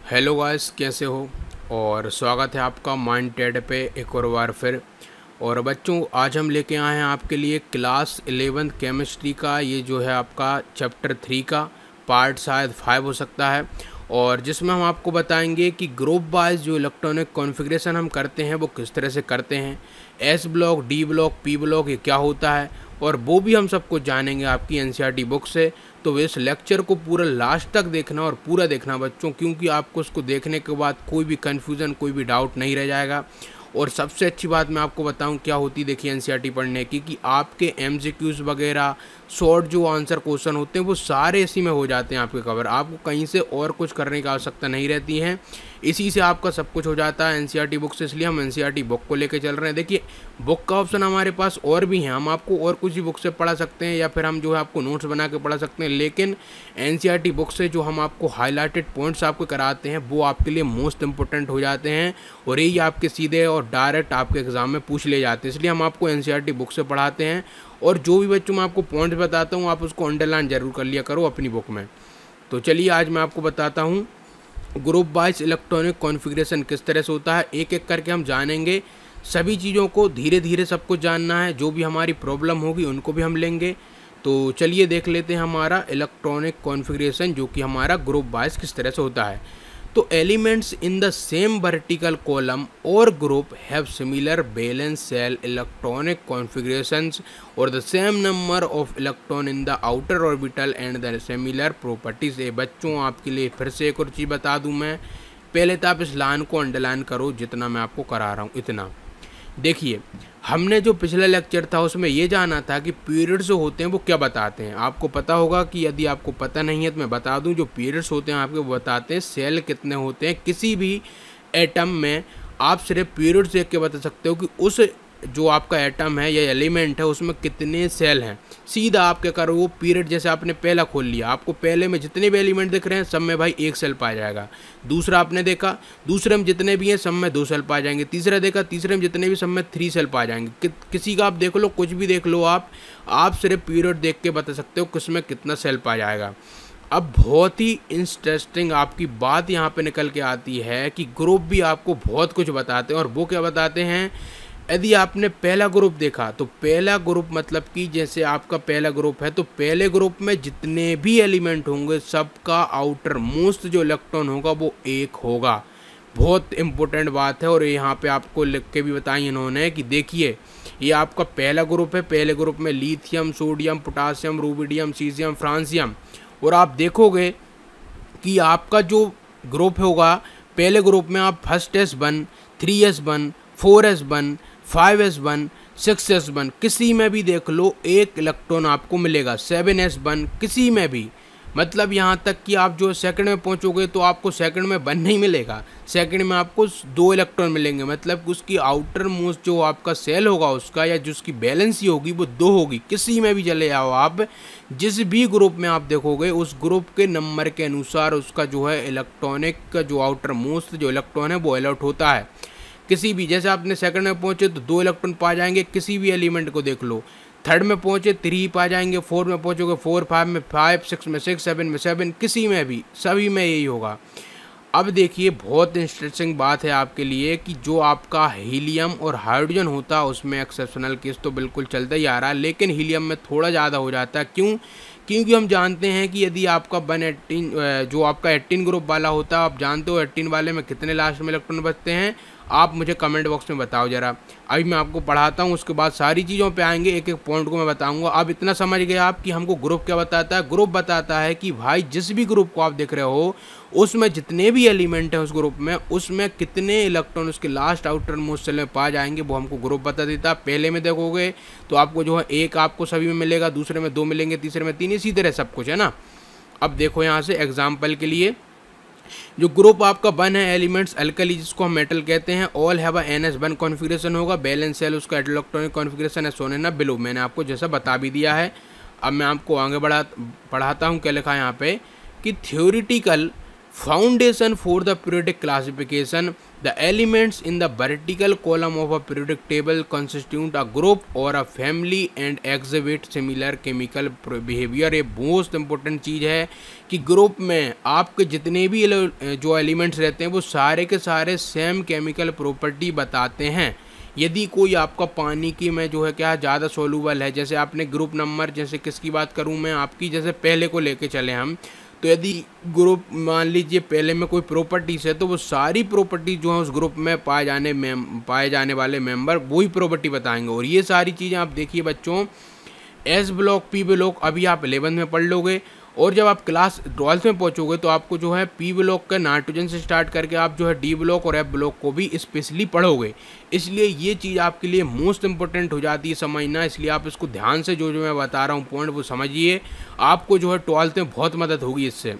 Hello guys, कैसे हो। और स्वागत है आपका माइंड टेड पे एक और बार फिर। और बच्चों, आज हम लेके आए हैं आपके लिए क्लास 11 केमिस्ट्री का ये जो है आपका चैप्टर 3 का पार्ट शायद 5 हो सकता है। और जिसमें हम आपको बताएंगे कि ग्रुप वाइज जो इलेक्ट्रॉनिक कॉन्फ़िगरेशन हम करते हैं वो किस तरह से करते हैं, S block, D block, P block ये क्या होता है, और वो भी हम सब कुछ जानेंगे आपकी एनसीईआरटी बुक से। तो इस लेक्चर को पूरा लास्ट तक देखना और पूरा देखना बच्चों, क्योंकि आपको उसको देखने के बाद कोई भी कन्फ्यूज़न, कोई भी डाउट नहीं रह जाएगा। और सबसे अच्छी बात मैं आपको बताऊं क्या होती, देखिए एनसीईआरटी पढ़ने की, कि आपके एमसीक्यूज़ वगैरह शॉर्ट जो आंसर क्वेश्चन होते हैं वो सारे इसी में हो जाते हैं आपके कवर। आपको कहीं से और कुछ करने की आवश्यकता नहीं रहती है, इसी से आपका सब कुछ हो जाता है एनसीईआरटी बुक से। इसलिए हम एनसीईआरटी बुक को लेकर चल रहे हैं। देखिए, बुक का ऑप्शन हमारे पास और भी है, हम आपको और कुछ भी बुक से पढ़ा सकते हैं या फिर हम जो है आपको नोट्स बना के पढ़ा सकते हैं, लेकिन एनसीईआरटी बुक से जो हम आपको हाईलाइटेड पॉइंट्स आपको कराते हैं वो आपके लिए मोस्ट इंपॉर्टेंट हो जाते हैं, और यही आपके सीधे और डायरेक्ट आपके एग्जाम में पूछ ले जाते हैं। इसलिए हम आपको एनसीईआरटी बुक से पढ़ाते हैं। और जो भी बच्चों मैं आपको पॉइंट्स बताता हूँ आप उसको अंडरलाइन जरूर कर लिया करो अपनी बुक में। तो चलिए आज मैं आपको बताता हूँ ग्रुप वाइज इलेक्ट्रॉनिक कॉन्फ़िगरेशन किस तरह से होता है। एक एक करके हम जानेंगे सभी चीज़ों को, धीरे धीरे सब कुछ जानना है। जो भी हमारी प्रॉब्लम होगी उनको भी हम लेंगे। तो चलिए देख लेते हैं हमारा इलेक्ट्रॉनिक कॉन्फ़िगरेशन जो कि हमारा ग्रुप वाइज किस तरह से होता है। तो elements in the same vertical column और group have similar valence shell electronic configurations और the same number of electron in the outer orbital and the similar properties. ये बच्चों आपके लिए फिर से एक और चीज़ बता दूं मैं, पहले तो आप इस लाइन को अंडरलाइन करो जितना मैं आपको करा रहा हूँ इतना। देखिए, हमने जो पिछला लेक्चर था उसमें ये जाना था कि पीरियड्स जो होते हैं वो क्या बताते हैं। आपको पता होगा कि यदि आपको पता नहीं है तो मैं बता दूं, जो पीरियड्स होते हैं आपके वो बताते हैं सेल कितने होते हैं। किसी भी एटम में आप सिर्फ पीरियड्स देख के बता सकते हो कि उस जो आपका एटम है या एलिमेंट है उसमें कितने सेल हैं। सीधा आप क्या करो, वो पीरियड जैसे आपने पहला खोल लिया, आपको पहले में जितने भी एलिमेंट दिख रहे हैं सब में भाई एक सेल पाया जाएगा। दूसरा आपने देखा, दूसरे में जितने भी हैं सब में 2 सेल पाए जाएंगे। तीसरा देखा, तीसरे में जितने भी सब में 3 सेल पाए जाएंगे। किसी का आप देख लो, कुछ भी देख लो, आप सिर्फ पीरियड देख के बता सकते हो किसमें कितना सेल पाया जाएगा। अब बहुत ही इंटरेस्टिंग आपकी बात यहाँ पे निकल के आती है कि ग्रुप भी आपको बहुत कुछ बताते हैं। और वो क्या बताते हैं, यदि आपने पहला ग्रुप देखा तो पहला ग्रुप मतलब कि जैसे आपका पहला ग्रुप है तो पहले ग्रुप में जितने भी एलिमेंट होंगे सबका आउटर मोस्ट जो इलेक्ट्रॉन होगा वो 1 होगा। बहुत इंपॉर्टेंट बात है। और यहाँ पे आपको लिख के भी बताई इन्होंने कि देखिए, ये आपका पहला ग्रुप है, पहले ग्रुप में lithium, sodium, potassium, rubidium, caesium, francium. और आप देखोगे कि आपका जो ग्रुप होगा, पहले ग्रुप में आप first S1, 3S1, 4S1, 5S1, 6S1 किसी में भी देख लो 1 इलेक्ट्रॉन आपको मिलेगा। 7S1 किसी में भी, मतलब यहाँ तक कि आप जो सेकंड में पहुँचोगे तो आपको सेकंड में 1 नहीं मिलेगा, सेकंड में आपको 2 इलेक्ट्रॉन मिलेंगे। मतलब उसकी आउटर मोस्ट जो आपका सेल होगा उसका या जो उसकी बैलेंस ही होगी वो 2 होगी। किसी में भी चले जाओ आप, जिस भी ग्रुप में आप देखोगे उस ग्रुप के नंबर के अनुसार उसका जो है इलेक्ट्रॉनिक का जो आउटर मोस्ट जो इलेक्ट्रॉन है वो अलॉट होता है। किसी भी, जैसे आपने सेकंड में पहुंचे तो 2 इलेक्ट्रॉन पा जाएंगे, किसी भी एलिमेंट को देख लो। थर्ड में पहुंचे 3 पा जाएंगे, 4 में पहुंचोगे 4, 5 में 5, 6 में 6, 7 में 7, किसी में भी, सभी में यही होगा। अब देखिए, बहुत इंटरेस्टिंग बात है आपके लिए कि जो आपका हीलियम और हाइड्रोजन होता है उसमें एक्सेप्शनल केस तो बिल्कुल चलता ही आ रहा है, लेकिन हीलियम में थोड़ा ज़्यादा हो जाता है। क्यों? क्योंकि हम जानते हैं कि यदि आपका 118 जो आपका 18 ग्रुप वाला होता है, आप जानते हो 18 वाले में कितने लास्ट में इलेक्ट्रॉन बचते हैं, आप मुझे कमेंट बॉक्स में बताओ ज़रा। अभी मैं आपको पढ़ाता हूँ, उसके बाद सारी चीज़ों पे आएंगे, एक एक पॉइंट को मैं बताऊँगा। अब इतना समझ गए आप कि हमको ग्रुप क्या बताता है। ग्रुप बताता है कि भाई जिस भी ग्रुप को आप देख रहे हो उसमें जितने भी एलिमेंट हैं उस ग्रुप में, उसमें कितने इलेक्ट्रॉन उसके लास्ट आउटर मोस्ट सेल में पा जाएंगे वो हमको ग्रुप बता देता है। पहले में देखोगे तो आपको जो है 1 आपको सभी में मिलेगा, दूसरे में 2 मिलेंगे, तीसरे में 3, इसी तरह सब कुछ है ना। अब देखो यहाँ से एग्जाम्पल के लिए, जो ग्रुप आपका 1 है एलिमेंट्स अल्कली जिसको हम मेटल कहते हैं, ऑल हैव NS1 कॉन्फ़िगरेशन होगा। बैलेंस सेल उसका इलेक्ट्रॉनिक कॉन्फ़िगरेशन है सोने ना बिलो, मैंने आपको जैसा बता भी दिया है। अब मैं आपको आगे पढ़ाता हूँ। क्या लिखा है यहाँ पे कि theoretical Foundation for the periodic classification. The elements in the vertical column of a periodic table constitute a group or a family and exhibit similar chemical behavior. ये most important चीज़ है कि ग्रुप में आपके जितने भी जो एलिमेंट्स रहते हैं वो सारे के सारे सेम केमिकल प्रॉपर्टी बताते हैं। यदि कोई आपका पानी की में जो है क्या ज़्यादा सोलूबल है, जैसे आपने ग्रुप नंबर, जैसे किसकी बात करूं मैं आपकी, जैसे पहले को लेके चले हम, तो यदि ग्रुप मान लीजिए पहले में कोई प्रॉपर्टीज़ है तो वो सारी प्रॉपर्टी जो है उस ग्रुप में पाए जाने वाले मेंबर वही प्रॉपर्टी बताएंगे। और ये सारी चीज़ें आप देखिए बच्चों, एस ब्लॉक, पी ब्लॉक अभी आप 11th में पढ़ लोगे, और जब आप क्लास 12th में पहुंचोगे तो आपको जो है पी ब्लॉक का नाइट्रोजन से स्टार्ट करके आप जो है डी ब्लॉक और एफ ब्लॉक को भी स्पेशली पढ़ोगे। इसलिए ये चीज़ आपके लिए मोस्ट इंपॉर्टेंट हो जाती है समझना, इसलिए आप इसको ध्यान से जो मैं बता रहा हूँ पॉइंट वो समझिए, आपको जो है 12th में बहुत मदद होगी इससे।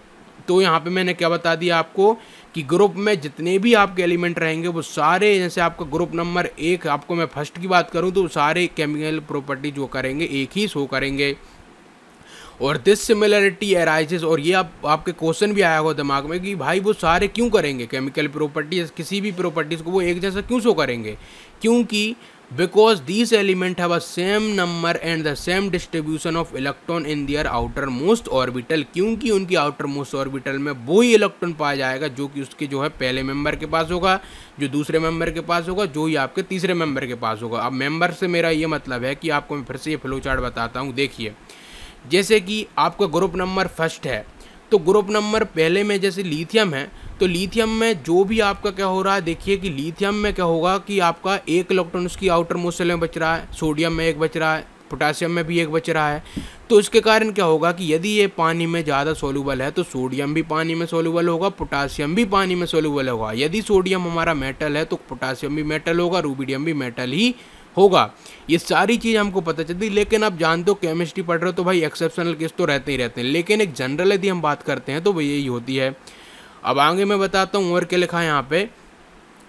तो यहाँ पे मैंने क्या बता दिया आपको कि ग्रुप में जितने भी आपके एलिमेंट रहेंगे वो सारे, जैसे आपका ग्रुप नंबर 1 आपको मैं फर्स्ट की बात करूँ तो सारे केमिकल प्रॉपर्टी जो करेंगे एक ही शो करेंगे। और दिस सिमिलरिटी अराइजेस, और ये आपके क्वेश्चन भी आया होगा दिमाग में कि भाई वो सारे क्यों करेंगे केमिकल प्रॉपर्टीज, किसी भी प्रॉपर्टीज़ को वो एक जैसा क्यों शो करेंगे, क्योंकि because these element have a same number and the same distribution of electron in their outer most orbital, क्योंकि उनकी आउटर मोस्ट ऑर्बिटल में वही इलेक्ट्रॉन पाया जाएगा जो कि उसके जो है पहले मेंबर के पास होगा, जो दूसरे मेंबर के पास होगा, जो ही आपके तीसरे मेंबर के पास होगा। अब मेंबर से मेरा ये मतलब है कि आपको मैं फिर से ये फ्लो चार्ट बताता हूँ। देखिए, जैसे कि आपका ग्रुप नंबर फर्स्ट है, तो ग्रुप नंबर पहले में जैसे लिथियम है, तो लिथियम में जो भी आपका क्या हो रहा है, देखिए कि लिथियम में क्या होगा कि आपका एक इलेक्ट्रॉन उसकी आउटर मोस्ट सेल में बच रहा है, सोडियम में एक बच रहा है, पोटासियम में भी एक बच रहा है। तो इसके कारण क्या होगा कि यदि ये पानी में ज़्यादा सोल्यूबल है तो सोडियम भी पानी में सोल्यूबल होगा, पोटासियम भी पानी में सोल्यूबल होगा। यदि सोडियम हमारा मेटल है तो पोटासियम भी मेटल होगा, रूबिडियम भी मेटल ही होगा। ये सारी चीज़ हमको पता चलती, लेकिन आप जानते हो केमिस्ट्री पढ़ रहे हो तो भाई एक्सेप्शनल केस तो रहते ही रहते हैं, लेकिन एक जनरल यदि हम बात करते हैं तो वो यही होती है। अब आगे मैं बताता हूँ और क्या लिखा है यहाँ पे,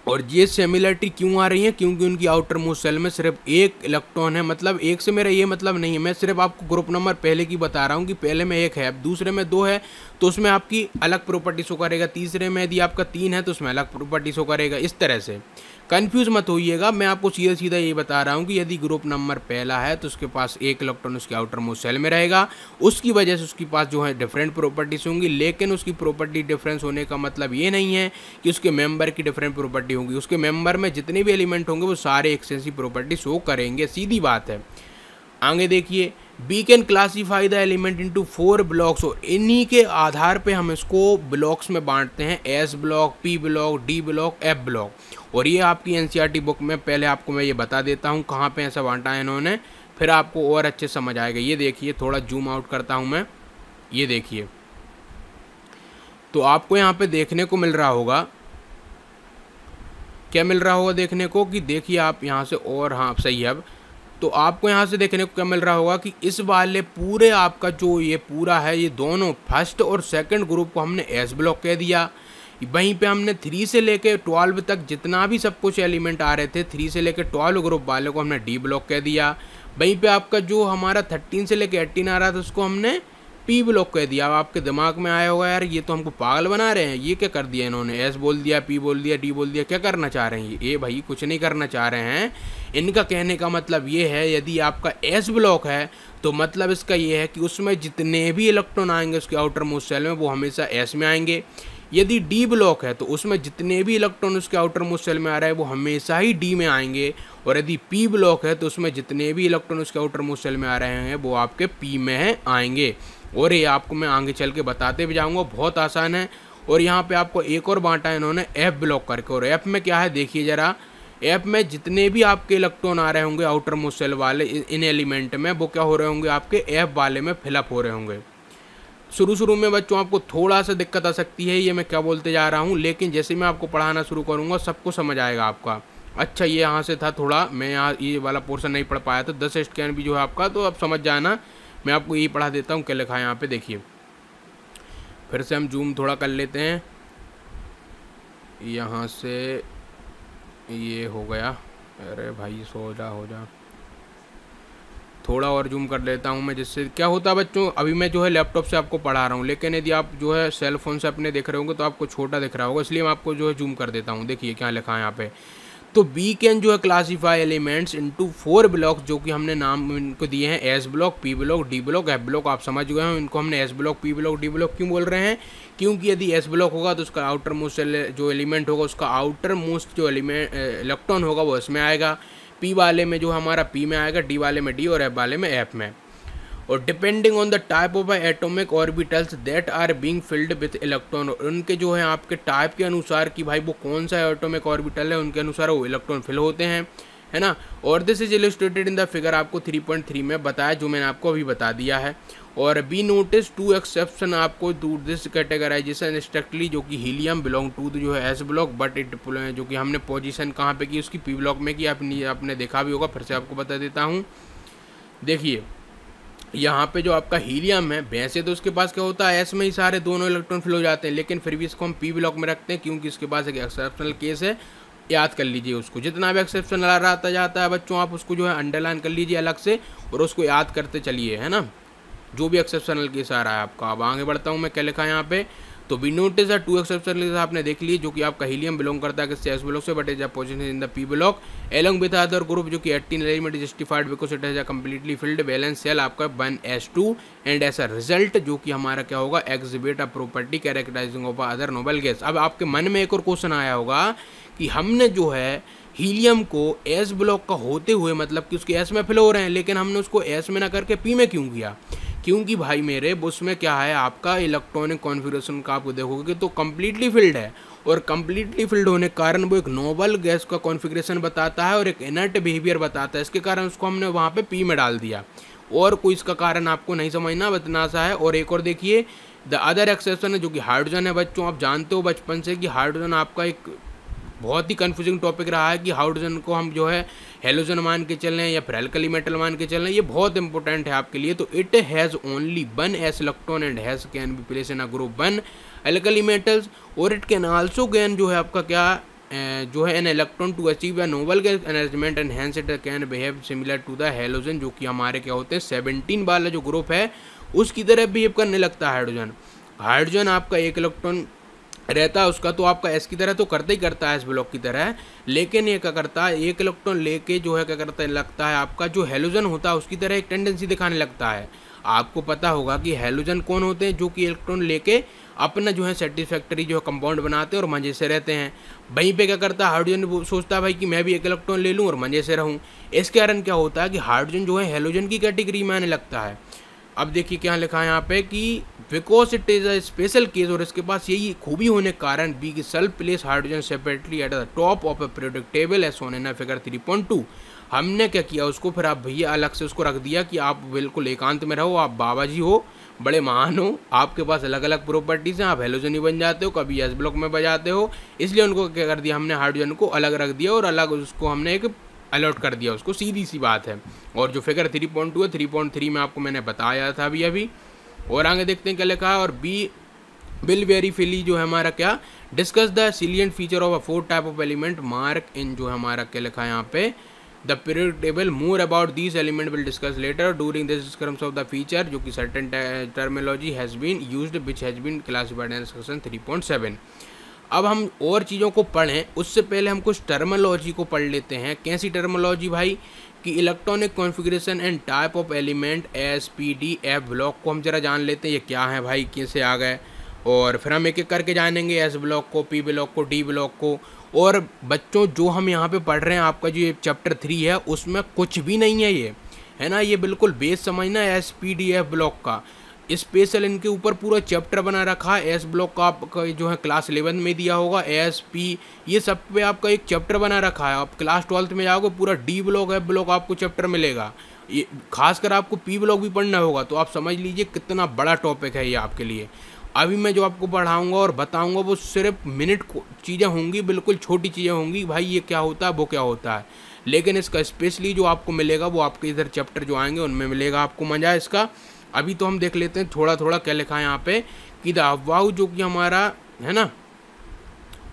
और ये सिमिलरिटी क्यों आ रही है, क्योंकि उनकी आउटर मोस्ट सेल में सिर्फ एक इलेक्ट्रॉन है। मतलब एक से मेरा ये मतलब नहीं है, मैं सिर्फ आपको ग्रुप नंबर पहले की बता रहा हूँ कि पहले में एक है, अब दूसरे में 2 है तो उसमें आपकी अलग प्रॉपर्टी शो करेगा, तीसरे में यदि आपका 3 है तो उसमें अलग प्रॉपर्टी शो करेगा। इस तरह से कंफ्यूज मत होइएगा, मैं आपको सीधा सीधा ये बता रहा हूँ कि यदि ग्रुप नंबर पहला है तो उसके पास एक इलेक्ट्रॉन उसके आउटर मोस्ट सेल में रहेगा, उसकी वजह से उसके पास जो है डिफरेंट प्रॉपर्टीज होंगी, लेकिन उसकी प्रॉपर्टी डिफरेंस होने का मतलब ये नहीं है कि उसके मेंबर की डिफरेंट प्रॉपर्टी होगी। उसके मेंबर में जितने भी एलिमेंट होंगे वो सारे एक जैसी प्रॉपर्टी शो करेंगे, सीधी बात है। आगे देखिए, we can classify the element into 4 blocks, और इन्हीं के आधार पे हम इसको ब्लॉक्स में बांटते हैं, S block, P block, D block, F block. और ये आपकी एनसीईआरटी बुक में पहले आपको मैं ये बता देता हूँ कहाँ पे ऐसा बांटा है इन्होंने, फिर आपको और अच्छे समझ आएगा। ये देखिए, थोड़ा जूम आउट करता हूँ मैं, ये देखिए, तो आपको यहाँ पे देखने को मिल रहा होगा, क्या मिल रहा होगा देखने को कि देखिए आप यहाँ से, और हाँ सही है। अब तो आपको यहाँ से देखने को क्या मिल रहा होगा कि इस वाले पूरे आपका जो ये पूरा है, ये दोनों फर्स्ट और सेकंड ग्रुप को हमने एस ब्लॉक कह दिया। वहीं पे हमने 3 से लेके 12 तक जितना भी सब कुछ एलिमेंट आ रहे थे, 3 से लेके 12 ग्रुप वाले को हमने डी ब्लॉक कह दिया। वहीं पे आपका जो हमारा 13 से लेके 18 आ रहा था उसको हमने पी ब्लॉक कह दिया। अब आपके दिमाग में आया होगा यार ये तो हमको पागल बना रहे हैं, ये क्या कर दिया इन्होंने, एस बोल दिया, पी बोल दिया, डी बोल दिया, क्या करना चाह रहे हैं ये भाई, कुछ नहीं करना चाह रहे हैं। इनका कहने का मतलब ये है, यदि आपका एस ब्लॉक है तो मतलब इसका ये है कि उसमें जितने भी इलेक्ट्रॉन आएंगे उसके आउटर मोस्ट सेल में वो हमेशा एस में आएंगे। यदि डी ब्लॉक है तो उसमें जितने भी इलेक्ट्रॉन उसके आउटर मोस्ट सेल में आ रहा है वो हमेशा ही डी में आएंगे, और यदि पी ब्लॉक है तो उसमें जितने भी इलेक्ट्रॉन उसके आउटर मोस्ट सेल में आ रहे हैं वो आपके पी में आएंगे। और ये आपको मैं आगे चल के बताते भी जाऊंगा, बहुत आसान है। और यहाँ पे आपको एक और बांटा है इन्होंने एफ ब्लॉक करके, और एफ में क्या है देखिए ज़रा, एफ में जितने भी आपके इलेक्ट्रॉन आ रहे होंगे आउटर मोस्ट सेल वाले इन एलिमेंट में, वो क्या हो रहे होंगे आपके एफ वाले में फिलअप हो रहे होंगे। शुरू में बच्चों आपको थोड़ा सा दिक्कत आ सकती है, ये मैं क्या बोलते जा रहा हूँ, लेकिन जैसे मैं आपको पढ़ाना शुरू करूँगा सबको समझ आएगा आपका। अच्छा, ये यहाँ से था थोड़ा, मैं यहाँ ये वाला पोर्शन नहीं पढ़ पाया था, 10 स्कैन भी जो है आपका, तो अब समझ जाना, मैं आपको यही पढ़ा देता हूँ क्या लिखा है यहाँ पे। देखिए फिर से हम जूम थोड़ा कर लेते हैं, यहाँ से ये हो गया, अरे भाई हो जा थोड़ा और जूम कर लेता हूँ मैं, जिससे क्या होता है बच्चों, अभी मैं जो है लैपटॉप से आपको पढ़ा रहा हूँ, लेकिन यदि आप जो है सेल फोन से अपने देख रहे होंगे तो आपको छोटा दिख रहा होगा, इसलिए मैं आपको जो है जूम कर देता हूँ। देखिए क्या लिखा है यहाँ पे। तो बी कैन जो है क्लासीफाई एलिमेंट्स इनटू 4 ब्लॉक्स, जो कि हमने नाम इनको दिए हैं S block, P block, D block, F block. आप समझ गए हो इनको हमने S block, P block, D block क्यों बोल रहे हैं, क्योंकि यदि एस ब्लॉक होगा तो उसका आउटर मोस्ट जो एलिमेंट होगा, उसका आउटर मोस्ट जो एलिमेंट इलेक्ट्रॉन होगा वो इसमें आएगा, पी वाले में जो हमारा पी में आएगा, डी वाले में डी और एफ वाले में एफ में। और depending on the type of atomic orbitals that are being filled with electron, उनके जो है आपके टाइप के अनुसार कि भाई वो कौन सा एटॉमिक ऑर्बिटल है, उनके अनुसार वो इलेक्ट्रॉन फिल होते हैं, है ना। और this is illustrated in the figure, आपको 3.3 में बताया, जो मैंने आपको अभी बता दिया है। और बी नोटिस 2 एक्सेप्शन आपको टू दिस कैटेगराइजेशन स्ट्रिक्टली, जो कि हीलियम बिलोंग टू जो है एस ब्लॉक, बट इट जो कि हमने पोजीशन कहाँ पे की उसकी, पी ब्लॉक में की। आपने देखा भी होगा, फिर से आपको बता देता हूँ। देखिए यहाँ पे जो आपका हीलियम है, वैसे तो उसके पास क्या होता है, एस में ही सारे दोनों इलेक्ट्रॉन फिल हो जाते हैं, लेकिन फिर भी इसको हम पी ब्लॉक में रखते हैं, क्योंकि इसके पास एक एक्सेप्शनल केस है। याद कर लीजिए उसको, जितना भी एक्सेप्शनल आता जाता है बच्चों, आप उसको जो है अंडरलाइन कर लीजिए अलग से, और उसको याद करते चलिए, है ना, जो भी एक्सेप्शनल केस आ रहा है आपका। अब आगे बढ़ता हूँ मैं, क्या लिखा है यहाँ पे। तो बी नोटिस 2 एक्सेप्शनल केस आपने देख लिए, जो कि आपका हीलियम बिलोंग करता है किससे, एस ब्लॉक से, but is a position in the p block along with other group, जो कि 18 element justified because it has a completely filled valence shell आपका 1s2 and as a result जो कि हमारा क्या होगा, exhibit a property characterising of other noble gas. अब आपके मन में एक और क्वेश्चन आया होगा कि हमने जो है हीलियम को एस ब्लॉक का होते हुए, मतलब कि उसके एस में फिल हो रहे हैं, लेकिन हमने उसको एस में ना करके पी में क्यों किया, क्योंकि भाई मेरे उसमें क्या है आपका इलेक्ट्रॉनिक कॉन्फ़िगरेशन का आपको देखोगे तो कम्प्लीटली फिल्ड है, और कम्प्लीटली फिल्ड होने के कारण वो एक नोबल गैस का कॉन्फ़िगरेशन बताता है और एक इनर्ट बिहेवियर बताता है, इसके कारण उसको हमने वहाँ पे पी में डाल दिया, और कोई इसका कारण आपको नहीं समझना, बतना सा है। और एक और देखिए द अदर एक्सेप्शन है, जो कि हाइड्रोजन है बच्चों। आप जानते हो बचपन से कि हाइड्रोजन आपका एक बहुत ही कंफ्यूजिंग टॉपिक रहा है कि हाइड्रोजन को हम जो है हेलोजन मान के चल रहे हैं या फिर एल्कली मेटल मान के चल रहे हैं, ये बहुत इंपॉर्टेंट है आपके लिए। तो it has only 1 s electron and has can be place in a group 1 alkali metals, और इट कैन आल्सो गेन जो है आपका क्या जो है an electron to achieve a noble gas arrangement and hence it can behave similar to the halogen, जो कि हमारे क्या होते हैं 17 वाला जो ग्रुप है उसकी तरह बिहेव करने लगता है हाइड्रोजन। हाइड्रोजन आपका एक इलेक्ट्रॉन रहता है उसका, तो आपका एस की तरह तो करता ही करता है एस ब्लॉक की तरह, लेकिन ये क्या करता है, एक इलेक्ट्रॉन लेके जो है क्या करता है, लगता है आपका जो हेलोजन होता है उसकी तरह एक टेंडेंसी दिखाने लगता है। आपको पता होगा कि हेलोजन कौन होते हैं, जो कि इलेक्ट्रॉन लेके अपना जो है सेटिस्फैक्टरी जो है कंपाउंड बनाते हैं और मज़े से रहते हैं। वहीं पे क्या करता है हाइड्रोजन, सोचता है भाई कि मैं भी एक इलेक्ट्रॉन ले लूँ और मज़े से रहूँ। इसके कारण क्या होता है कि हाइड्रोजन जो है हेलोजन की कैटेगरी में आने लगता है। अब देखिए क्या लिखा है यहाँ पे कि because it is a special case, और इसके पास यही खूबी होने के कारण बी की self place hydrogen separately at the top of a periodic table as shown in figure 3.2। हमने क्या किया उसको, फिर आप भैया अलग से उसको रख दिया कि आप बिल्कुल एकांत में रहो, आप बाबा जी हो, बड़े महान हो, आपके पास अलग अलग प्रॉपर्टीज़ हैं, आप हेलोजन ही बन जाते हो, कभी एस ब्लॉक में बजाते हो, इसलिए उनको क्या कर दिया हमने, हाइड्रोजन को अलग रख दिया और अलग उसको हमने एक अलॉट कर दिया उसको, सीधी सी बात है। और जो फिगर 3.2 है 3.3 में आपको मैंने बताया था अभी। और आगे देखते हैं क्या लिखा है। और बी बिल वेरी फिली जो है हमारा क्या, discuss the salient feature of a 4 type of element mark in, जो है हमारा क्या लिखा है यहाँ पे, the periodic table, more about these element will discuss later during this discussion of the feature, जो कि certain terminology has been used which has been classified in section 3.7। अब हम और चीज़ों को पढ़ें उससे पहले हम कुछ टर्मिनोलॉजी को पढ़ लेते हैं। कैसी टर्मिनोलॉजी भाई, कि electronic configuration and type of element S P D F block को हम जरा जान लेते हैं ये क्या है भाई, कैसे आ गए, और फिर हम एक एक करके जानेंगे एस ब्लॉक को, पी ब्लॉक को, डी ब्लॉक को। और बच्चों जो हम यहाँ पे पढ़ रहे हैं आपका जो ये चैप्टर 3 है उसमें कुछ भी नहीं है ये, है ना, ये बिल्कुल बेस समझना है S P D F block का। स्पेशल इनके ऊपर पूरा चैप्टर बना रखा है। एस ब्लॉक का आपका जो है क्लास 11 में दिया होगा, एस पी ये सब पे आपका एक चैप्टर बना रखा है। आप क्लास 12 में जाओगे पूरा डी ब्लॉक एफ ब्लॉक आपको चैप्टर मिलेगा। ये खासकर आपको पी ब्लॉक भी पढ़ना होगा, तो आप समझ लीजिए कितना बड़ा टॉपिक है ये आपके लिए। अभी मैं जो आपको पढ़ाऊँगा और बताऊँगा वो सिर्फ मिनट चीज़ें होंगी, बिल्कुल छोटी चीज़ें होंगी भाई, ये क्या होता है वो क्या होता है, लेकिन इसका स्पेशली जो आपको मिलेगा वो आपके इधर चैप्टर जो आएंगे उनमें मिलेगा आपको मज़ा इसका। अभी तो हम देख लेते हैं थोड़ा थोड़ा क्या लिखा है यहाँ पे कि द अबाउ जो कि हमारा है ना,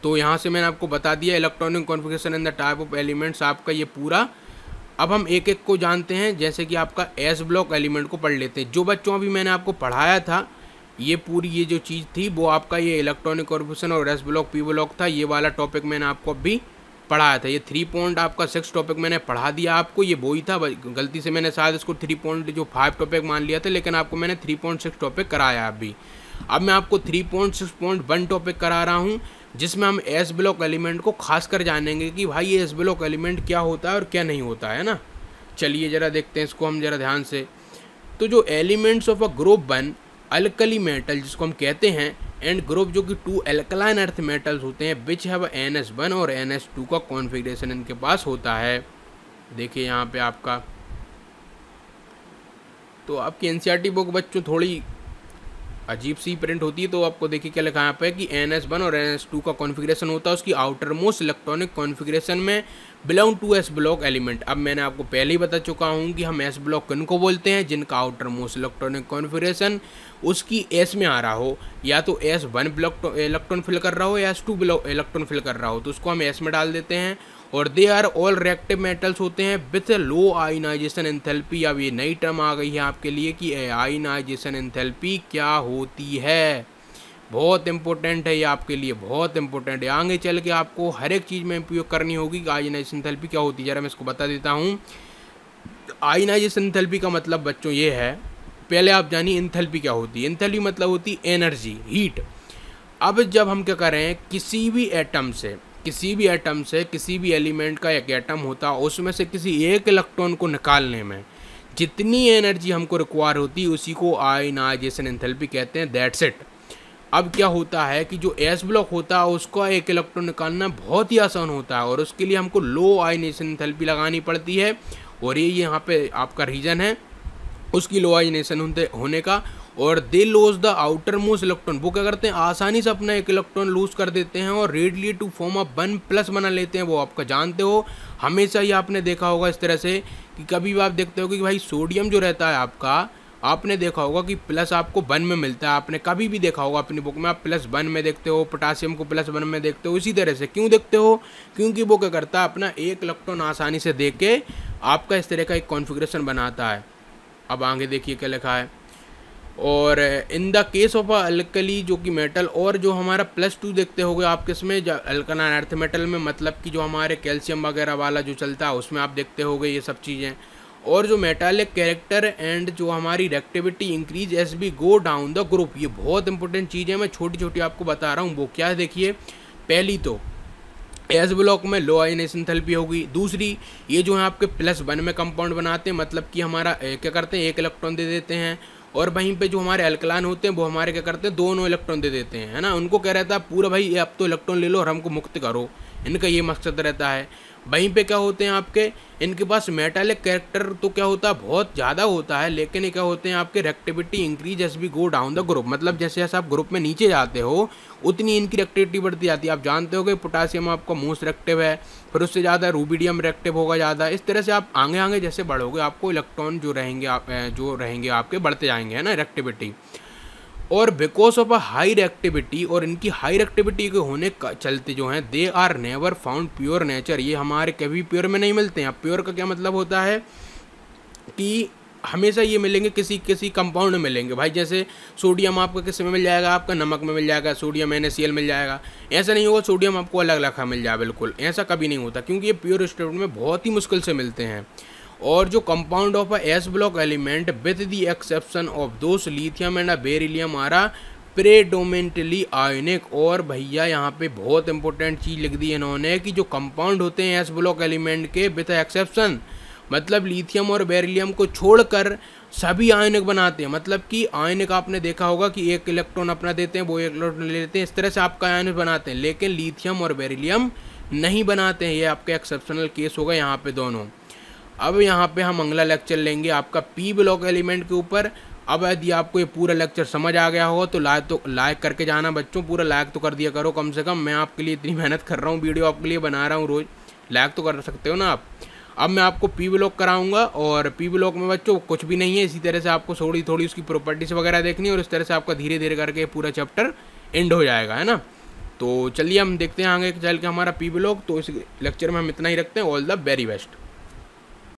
तो यहाँ से मैंने आपको बता दिया electronic configuration and the type of elements, आपका ये पूरा अब हम एक एक को जानते हैं, जैसे कि आपका एस ब्लॉक एलिमेंट को पढ़ लेते हैं। जो बच्चों अभी मैंने आपको पढ़ाया था, ये पूरी ये जो चीज़ थी वो आपका ये इलेक्ट्रॉनिक कॉन्फ़िगरेशन और एस ब्लॉक पी ब्लॉक था। ये वाला टॉपिक मैंने आपको अभी पढ़ाया था। ये 3.6 टॉपिक मैंने पढ़ा दिया आपको, ये वही था। गलती से मैंने शायद इसको 3.5 टॉपिक मान लिया था, लेकिन आपको मैंने 3.6 टॉपिक कराया अभी। अब मैं आपको 3.6.1 टॉपिक करा रहा हूँ, जिसमें हम एस ब्लॉक एलिमेंट को खास कर जानेंगे कि भाई ये एस ब्लॉक एलिमेंट क्या होता है और क्या नहीं होता है ना। चलिए ज़रा देखते हैं इसको हम ज़रा ध्यान से। तो जो elements of a group 1 alkali metal जिसको हम कहते हैं, एंड ग्रुप जो कि 2 एल्कलाइन अर्थ मेटल्स होते हैं, विच हैव NS1 और NS2 का कॉन्फ़िगरेशन इनके पास होता है। देखिए यहाँ पे आपका, तो आपकी NCERT बुक बच्चों थोड़ी अजीब सी प्रिंट होती है। तो आपको देखिए क्या लिखा है यहाँ पे कि NS1 और NS2 का कॉन्फ़िगरेशन होता है उसकी आउटर मोस्ट इलेक्ट्रॉनिक कॉन्फ़िगरेशन में belong to s block element. अब मैंने आपको पहले ही बता चुका हूँ कि हम एस ब्लॉक किन को बोलते हैं, जिनका आउटर मोस्ट इलेक्ट्रॉनिक कॉन्फ़िगरेशन उसकी एस में आ रहा हो, या तो S1 ब्लॉक इलेक्ट्रॉन फिल कर रहा हो या S2 ब्लॉक इलेक्ट्रॉन फिल कर रहा हो, तो उसको हम एस में डाल देते हैं। और they are all reactive metals होते हैं विथ लो आयनाइजेशन एंथैल्पी। अब ये नई टर्म आ गई है आपके लिए कि आयनाइजेशन एंथैल्पी क्या होती है। बहुत इंपॉर्टेंट है ये आपके लिए, बहुत इंपॉर्टेंट है। आगे चल के आपको हर एक चीज़ में उपयोग करनी होगी कि आयनाइजेशन एंथैल्पी क्या होती है। ज़रा मैं इसको बता देता हूँ। आयनाइजेशन एंथैल्पी का मतलब बच्चों ये है, पहले आप जानिए एंथैल्पी क्या होती है। एंथैल्पी मतलब होती है एनर्जी, हीट। अब जब हम क्या करें, किसी भी एटम से किसी भी एलिमेंट का एक एटम होता है, उसमें से किसी एक इलेक्ट्रॉन को निकालने में जितनी एनर्जी हमको रिक्वायर होती है उसी को आयनाइजेशन एंथैल्पी कहते हैं। That's it. अब क्या होता है कि जो एस ब्लॉक होता है उसका एक इलेक्ट्रॉन निकालना बहुत ही आसान होता है, और उसके लिए हमको लो आयनाइजेशन एंथैल्पी लगानी पड़ती है। और ये यहाँ पे आपका रीजन है उसकी लो आयनाइजेशन होने का। और they lose the outer most electron, वो क्या करते हैं आसानी से अपना एक इलेक्ट्रॉन लूज कर देते हैं और रेडली टू फॉर्म अ 1+ बना लेते हैं। वो आपका जानते हो, हमेशा ही आपने देखा होगा इस तरह से कि कभी भी आप देखते हो कि भाई सोडियम जो रहता है आपका, आपने देखा होगा कि प्लस आपको 1 में मिलता है। आपने कभी भी देखा होगा अपनी बुक में, आप +1 में देखते हो, पोटासियम को +1 में देखते हो। इसी तरह से क्यों देखते हो, क्योंकि वो क्या करता है अपना एक इलेक्ट्रॉन आसानी से दे के आपका इस तरह का एक कॉन्फ़िगरेशन बनाता है। अब आगे देखिए क्या लिखा है। और in the case of alkali जो कि मेटल, और जो हमारा +2 देखते होगे आप किसमें, अल्कलाइन अर्थ मेटल में, मतलब कि जो हमारे कैल्शियम वगैरह वाला जो चलता है उसमें आप देखते होगे ये सब चीज़ें। और जो मेटालिक कैरेक्टर एंड जो हमारी reactivity increase as we go down the group, ये बहुत इंपॉर्टेंट चीज़ है। मैं छोटी छोटी आपको बता रहा हूँ वो क्या है। देखिए पहली तो एस ब्लॉक में लो आयनाइजेशन एंथैल्पी होगी। दूसरी, ये जो है आपके +1 में कंपाउंड बनाते हैं, मतलब कि हमारा क्या करते हैं एक इलेक्ट्रॉन दे देते हैं। और वहीं पे जो हमारे अल्कलाइन होते हैं वो हमारे क्या करते हैं 2 इलेक्ट्रॉन दे देते हैं, है ना। उनको क्या रहता है पूरा भाई अब तो इलेक्ट्रॉन ले लो और हमको मुक्त करो, इनका ये मकसद रहता है। वहीं पे क्या होते हैं आपके, इनके पास मेटालिक कैरेक्टर तो क्या होता है बहुत ज़्यादा होता है, लेकिन ये क्या होते हैं आपके reactivity increase as we go down the group, मतलब जैसे जैसे आप ग्रुप में नीचे जाते हो उतनी इनकी रिएक्टिविटी बढ़ती जाती है। आप जानते हो कि पोटासियम आपका मोस्ट रिएक्टिव है, फिर उससे ज़्यादा रूबिडियम रिएक्टिव होगा ज़्यादा। इस तरह से आप आगे आगे जैसे बढ़ोगे आपको इलेक्ट्रॉन जो रहेंगे आपके बढ़ते जाएंगे, है ना, रिएक्टिविटी। और because of a high reactivity, और इनकी हाई रिएक्टिविटी के होने का चलते जो हैं they are never found pure nature, ये हमारे कभी प्योर में नहीं मिलते हैं। अब प्योर का क्या मतलब होता है कि हमेशा ये मिलेंगे किसी किसी कंपाउंड में मिलेंगे। भाई जैसे सोडियम आपका किस में मिल जाएगा, आपका नमक में मिल जाएगा, सोडियम NaCl मिल जाएगा। ऐसा नहीं होगा सोडियम आपको अलग अलग मिल जाए, बिल्कुल ऐसा कभी नहीं होता, क्योंकि ये प्योर स्टेट में बहुत ही मुश्किल से मिलते हैं। और जो compound of a S block element with the exception of those lithium and beryllium are predominantly ionic. और भैया यहाँ पे बहुत इंपॉर्टेंट चीज़ लिख दी है इन्होंने कि जो कंपाउंड होते हैं एस ब्लॉक एलिमेंट के विद एक्सेप्शन, मतलब लिथियम और बेरिलियम को छोड़कर सभी आयनिक बनाते हैं। मतलब कि आयनिक आपने देखा होगा कि एक इलेक्ट्रॉन अपना देते हैं, वो एक इलेक्ट्रॉन ले लेते हैं, इस तरह से आपका आयनिक बनाते हैं, लेकिन लिथियम और बेरिलियम नहीं बनाते हैं। ये आपका एक्सेप्शनल केस होगा यहाँ पे दोनों। अब यहाँ पे हम अगला लेक्चर लेंगे आपका पी ब्लॉक एलिमेंट के ऊपर। अब यदि आपको ये पूरा लेक्चर समझ आ गया हो तो लाइक करके जाना बच्चों, पूरा लाइक तो कर दिया करो कम से कम। मैं आपके लिए इतनी मेहनत कर रहा हूँ, वीडियो आपके लिए बना रहा हूँ रोज़, लाइक तो कर सकते हो ना आप। अब मैं आपको पी ब्लॉक कराऊंगा, और पी ब्लॉक में बच्चों कुछ भी नहीं है, इसी तरह से आपको थोड़ी थोड़ी उसकी प्रॉपर्टीज वगैरह देखनी है, और इस तरह से आपका धीरे धीरे करके पूरा चैप्टर एंड हो जाएगा, है ना। तो चलिए हम देखते हैं आगे चल के हमारा पी ब्लॉक। तो इस लेक्चर में हम इतना ही रखते हैं। All the very best.